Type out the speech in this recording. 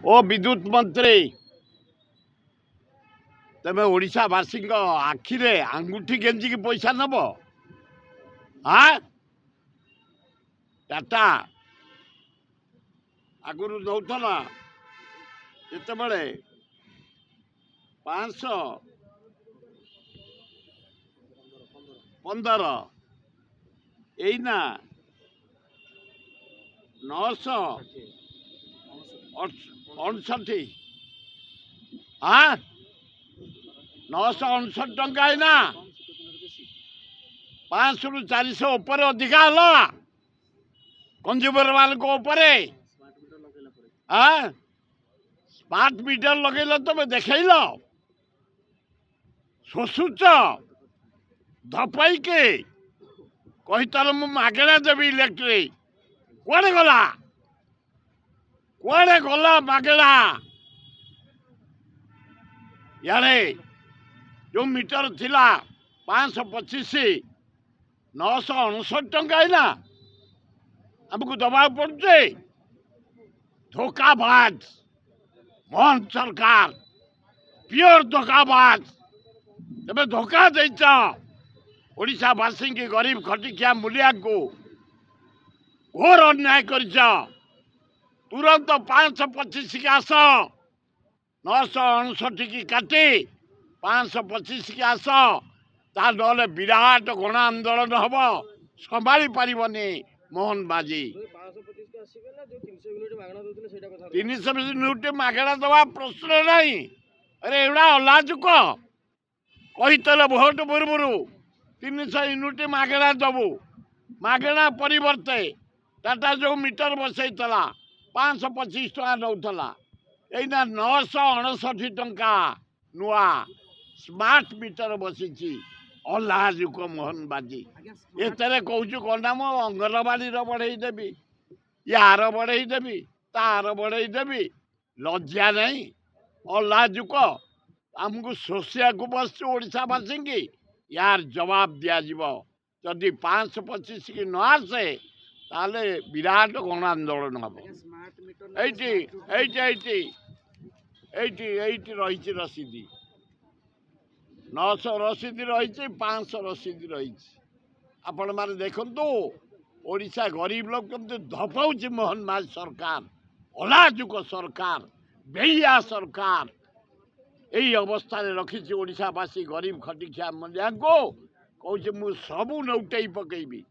ओ विद्युत मंत्री तमे ओडिशावासी आखिरे आंगुठी गेंजिकी पैसा नब हाँ टाटा आगुरी नौला जिते 515 एना 969 हाँ 969 टंका है ना 500 ରୁ 400 ऊपर अधिका हला कंज्यूमर वाले को ऊपर हाँ स्मार्ट मीटर लगेल तुम देखल शोषुच धपाई के कही तर मु मागेणा देवी इलेक्ट्रिक कुआड़े गला मागेणा यारे जो मीटर थिला 525 969 टंका है ना हमको दबा पड़े धोखाबाज मोहन सरकार प्योर धोखाबाज तबे धोखा देच ओडिशावासी की गरीब खटिकिया मूलिया को घोर अन्याय कर तुरंत 525 की आस 969 की काटी 525 की आस ता ना विराट गण आंदोलन हम संभाली पारबनी मोहन बाजी 300 यूनिट मागणा दवा प्रश्न नहीं अरे एवढा अलाजुक कही भोट पूर्व 300 यूनिट मागणा दबू मागणा परिवर्ते टाटा जो मीटर बसईला 525 टका नौला एना 969 टंका नुआ स्मार्ट मीटर बसी अलाजुक मोहन बाजी एतरे कहूँ कौन मो अंगनवाड़ी बढ़ेदेवी यार बढ़ेदेवी तार बढ़ेदेवी लज्जा नहीं अलाजुक आमको शोषिया को बस ओडावासी की यार जवाब दिज्व जदि 525 की न आसे ताले विराट गण आंदोलन हम एटी रही रसीदी 900 रसीद रही 500 रसीद रही आपण माने देखंतु ओडिशा गरीब लोग केमती धपाउची मोहन माझी सरकार अलाजुक सरकार बेहिया सरकार यही अवस्था रखी ओडिशावासी गरीब खटिखिया मूलिया को कौच मु सबू नौटई पकईबी।